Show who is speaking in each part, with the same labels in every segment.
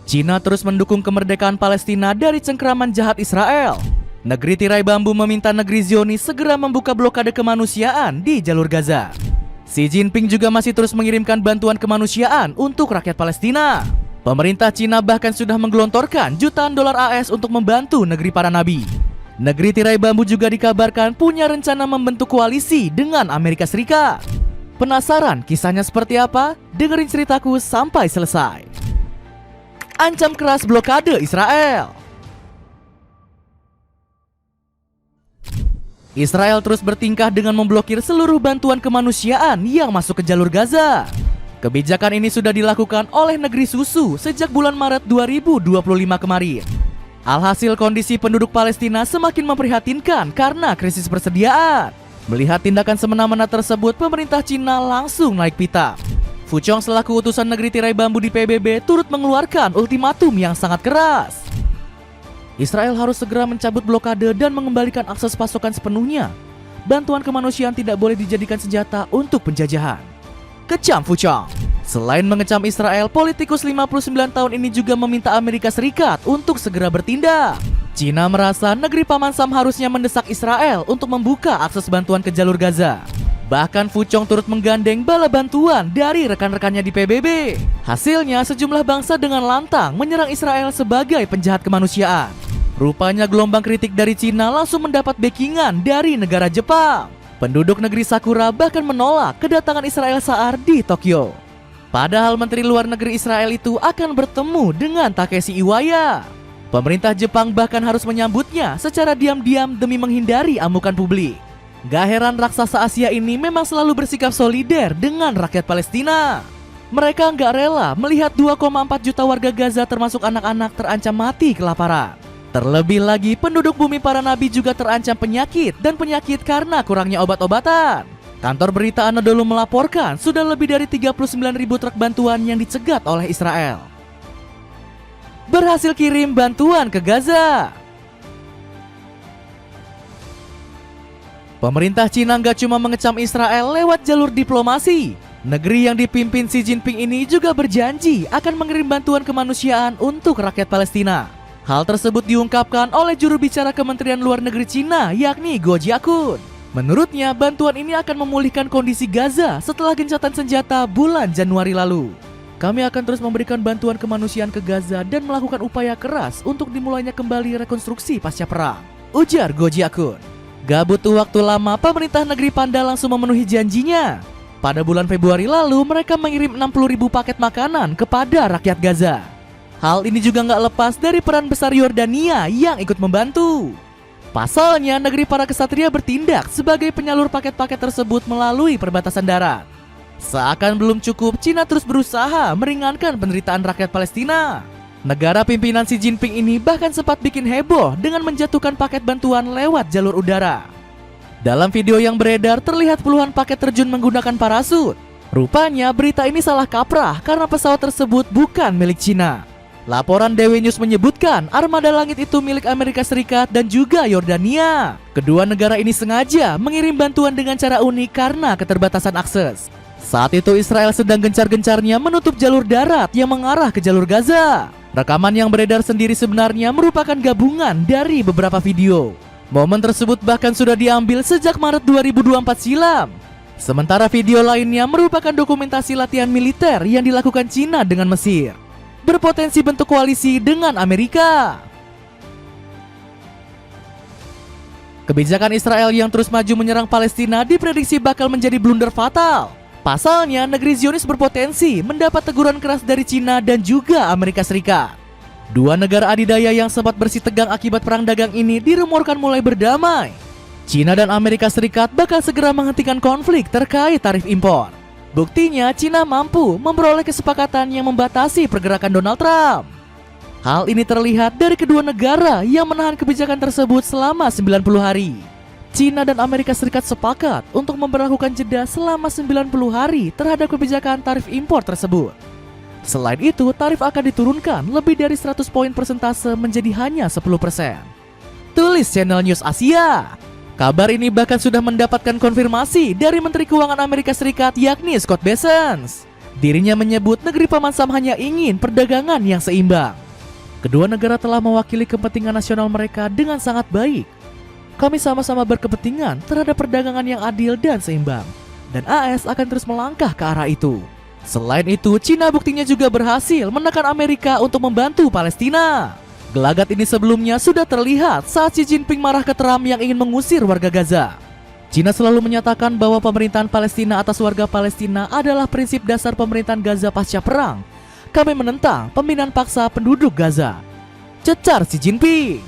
Speaker 1: Cina terus mendukung kemerdekaan Palestina dari cengkraman jahat Israel. Negeri tirai bambu meminta negeri Zionis segera membuka blokade kemanusiaan di jalur Gaza. Xi Jinping juga masih terus mengirimkan bantuan kemanusiaan untuk rakyat Palestina. Pemerintah Cina bahkan sudah menggelontorkan jutaan dolar AS untuk membantu negeri para nabi. Negeri tirai bambu juga dikabarkan punya rencana membentuk koalisi dengan Amerika Serikat. Penasaran kisahnya seperti apa? Dengerin ceritaku sampai selesai. Ancam keras blokade Israel. Israel terus bertingkah dengan memblokir seluruh bantuan kemanusiaan yang masuk ke jalur Gaza. Kebijakan ini sudah dilakukan oleh negeri susu sejak bulan Maret 2025 kemarin. Alhasil kondisi penduduk Palestina semakin memprihatinkan karena krisis persediaan. Melihat tindakan semena-mena tersebut, pemerintah Cina langsung naik pitam. Fu Chong selaku utusan negeri tirai bambu di PBB turut mengeluarkan ultimatum yang sangat keras. Israel harus segera mencabut blokade dan mengembalikan akses pasokan sepenuhnya. Bantuan kemanusiaan tidak boleh dijadikan senjata untuk penjajahan. Kecam Fu Chong. Selain mengecam Israel, politikus 59 tahun ini juga meminta Amerika Serikat untuk segera bertindak. Cina merasa negeri Paman Sam harusnya mendesak Israel untuk membuka akses bantuan ke jalur Gaza. Bahkan Fu Chong turut menggandeng bala bantuan dari rekan-rekannya di PBB. Hasilnya sejumlah bangsa dengan lantang menyerang Israel sebagai penjahat kemanusiaan. Rupanya gelombang kritik dari Cina langsung mendapat backingan dari negara Jepang. Penduduk negeri Sakura bahkan menolak kedatangan Israel Saar di Tokyo. Padahal Menteri Luar Negeri Israel itu akan bertemu dengan Takeshi Iwaya. Pemerintah Jepang bahkan harus menyambutnya secara diam-diam demi menghindari amukan publik. Gak heran raksasa Asia ini memang selalu bersikap solider dengan rakyat Palestina. Mereka nggak rela melihat 2,4 juta warga Gaza termasuk anak-anak terancam mati kelaparan. Terlebih lagi penduduk bumi para nabi juga terancam penyakit dan penyakit karena kurangnya obat-obatan. Kantor berita Anadolu melaporkan sudah lebih dari 39.000 truk bantuan yang dicegat oleh Israel berhasil kirim bantuan ke Gaza. Pemerintah Cina nggak cuma mengecam Israel lewat jalur diplomasi. Negeri yang dipimpin Xi Jinping ini juga berjanji akan mengirim bantuan kemanusiaan untuk rakyat Palestina. Hal tersebut diungkapkan oleh juru bicara Kementerian Luar Negeri Cina, yakni Guo Jiakun. Menurutnya, bantuan ini akan memulihkan kondisi Gaza setelah gencatan senjata bulan Januari lalu. Kami akan terus memberikan bantuan kemanusiaan ke Gaza dan melakukan upaya keras untuk dimulainya kembali rekonstruksi pasca perang, ujar Guo Jiakun. Gak butuh waktu lama, pemerintah negeri Panda langsung memenuhi janjinya. Pada bulan Februari lalu, mereka mengirim 60.000 paket makanan kepada rakyat Gaza. Hal ini juga gak lepas dari peran besar Yordania yang ikut membantu. Pasalnya, negeri para kesatria bertindak sebagai penyalur paket-paket tersebut melalui perbatasan darat. Seakan belum cukup, Cina terus berusaha meringankan penderitaan rakyat Palestina. Negara pimpinan Xi Jinping ini bahkan sempat bikin heboh dengan menjatuhkan paket bantuan lewat jalur udara. Dalam video yang beredar terlihat puluhan paket terjun menggunakan parasut. Rupanya berita ini salah kaprah karena pesawat tersebut bukan milik Cina. Laporan DW News menyebutkan armada langit itu milik Amerika Serikat dan juga Yordania. Kedua negara ini sengaja mengirim bantuan dengan cara unik karena keterbatasan akses. Saat itu Israel sedang gencar-gencarnya menutup jalur darat yang mengarah ke jalur Gaza. Rekaman yang beredar sendiri sebenarnya merupakan gabungan dari beberapa video. Momen tersebut bahkan sudah diambil sejak Maret 2024 silam. Sementara video lainnya merupakan dokumentasi latihan militer yang dilakukan Cina dengan Mesir, berpotensi bentuk koalisi dengan Amerika. Kebijakan Israel yang terus maju menyerang Palestina diprediksi bakal menjadi blunder fatal. Pasalnya, negeri Zionis berpotensi mendapat teguran keras dari Cina dan juga Amerika Serikat. Dua negara adidaya yang sempat bersitegang akibat perang dagang ini dirumorkan mulai berdamai. Cina dan Amerika Serikat bakal segera menghentikan konflik terkait tarif impor. Buktinya, Cina mampu memperoleh kesepakatan yang membatasi pergerakan Donald Trump. Hal ini terlihat dari kedua negara yang menahan kebijakan tersebut selama 90 hari. Cina dan Amerika Serikat sepakat untuk memberlakukan jeda selama 90 hari terhadap kebijakan tarif impor tersebut. Selain itu, tarif akan diturunkan lebih dari 100 poin persentase menjadi hanya 10%. Tulis channel News Asia. Kabar ini bahkan sudah mendapatkan konfirmasi dari Menteri Keuangan Amerika Serikat yakni Scott Bessent. Dirinya menyebut negeri Paman Sam hanya ingin perdagangan yang seimbang. Kedua negara telah mewakili kepentingan nasional mereka dengan sangat baik. Kami sama-sama berkepentingan terhadap perdagangan yang adil dan seimbang, dan AS akan terus melangkah ke arah itu. Selain itu, Cina buktinya juga berhasil menekan Amerika untuk membantu Palestina. Gelagat ini sebelumnya sudah terlihat saat Xi Jinping marah ke Trump yang ingin mengusir warga Gaza. Cina selalu menyatakan bahwa pemerintahan Palestina atas warga Palestina adalah prinsip dasar pemerintahan Gaza pasca perang. Kami menentang pemindahan paksa penduduk Gaza, cecar Xi Jinping.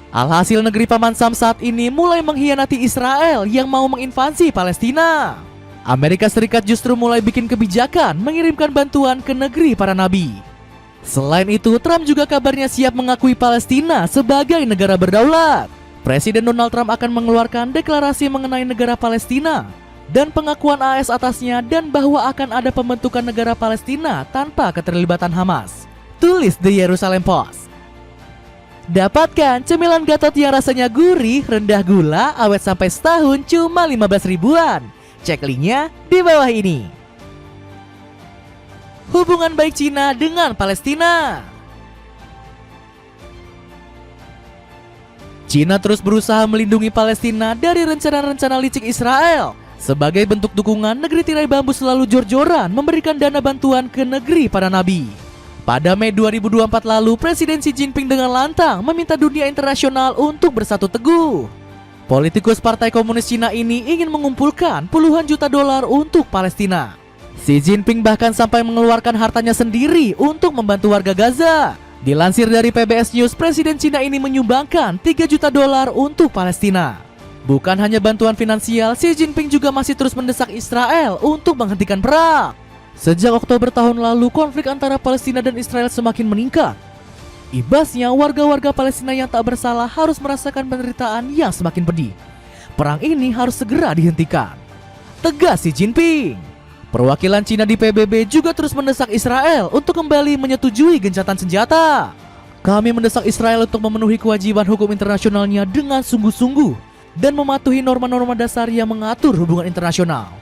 Speaker 1: Alhasil negeri Paman Sam saat ini mulai mengkhianati Israel yang mau menginvasi Palestina. Amerika Serikat justru mulai bikin kebijakan mengirimkan bantuan ke negeri para nabi. Selain itu, Trump juga kabarnya siap mengakui Palestina sebagai negara berdaulat. Presiden Donald Trump akan mengeluarkan deklarasi mengenai negara Palestina dan pengakuan AS atasnya, dan bahwa akan ada pembentukan negara Palestina tanpa keterlibatan Hamas. Tulis The Jerusalem Post. Dapatkan cemilan Gatot yang rasanya gurih, rendah gula, awet sampai setahun cuma 15 ribuan. Cek linknya di bawah ini. Hubungan baik Cina dengan Palestina. Cina terus berusaha melindungi Palestina dari rencana-rencana licik Israel. Sebagai bentuk dukungan, negeri tirai bambu selalu jor-joran memberikan dana bantuan ke negeri para nabi. Pada Mei 2024 lalu, Presiden Xi Jinping dengan lantang meminta dunia internasional untuk bersatu teguh. Politikus Partai Komunis Cina ini ingin mengumpulkan puluhan juta dolar untuk Palestina. Xi Jinping bahkan sampai mengeluarkan hartanya sendiri untuk membantu warga Gaza. Dilansir dari PBS News, Presiden Cina ini menyumbangkan 3 juta dolar untuk Palestina. Bukan hanya bantuan finansial, Xi Jinping juga masih terus mendesak Israel untuk menghentikan perang. Sejak Oktober tahun lalu, konflik antara Palestina dan Israel semakin meningkat. Ibasnya, warga-warga Palestina yang tak bersalah harus merasakan penderitaan yang semakin pedih. Perang ini harus segera dihentikan, tegas Xi Jinping. Perwakilan Cina di PBB juga terus mendesak Israel untuk kembali menyetujui gencatan senjata. Kami mendesak Israel untuk memenuhi kewajiban hukum internasionalnya dengan sungguh-sungguh dan mematuhi norma-norma dasar yang mengatur hubungan internasional,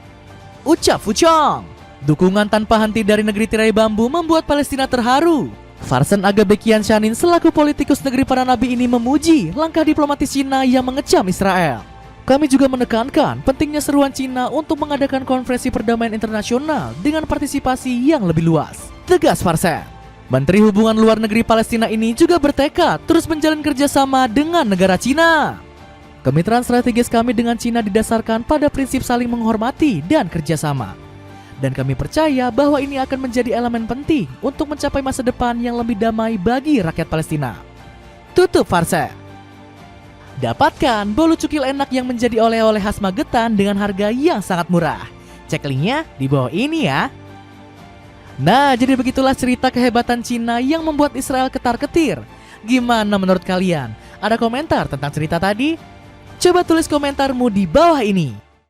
Speaker 1: ucap Fu Chong. Dukungan tanpa henti dari negeri tirai bambu membuat Palestina terharu. Farsen Agabekian-Shanin selaku politikus negeri para nabi ini memuji langkah diplomatis Cina yang mengecam Israel. Kami juga menekankan pentingnya seruan Cina untuk mengadakan konferensi perdamaian internasional dengan partisipasi yang lebih luas, tegas Farsen. Menteri Hubungan Luar Negeri Palestina ini juga bertekad terus menjalin kerjasama dengan negara Cina. Kemitraan strategis kami dengan Cina didasarkan pada prinsip saling menghormati dan kerjasama. Dan kami percaya bahwa ini akan menjadi elemen penting untuk mencapai masa depan yang lebih damai bagi rakyat Palestina, tutup Farsen. Dapatkan bolu cukil enak yang menjadi oleh-oleh khas Magetan dengan harga yang sangat murah. Cek linknya di bawah ini ya. Nah, jadi begitulah cerita kehebatan Cina yang membuat Israel ketar-ketir. Gimana menurut kalian? Ada komentar tentang cerita tadi? Coba tulis komentarmu di bawah ini.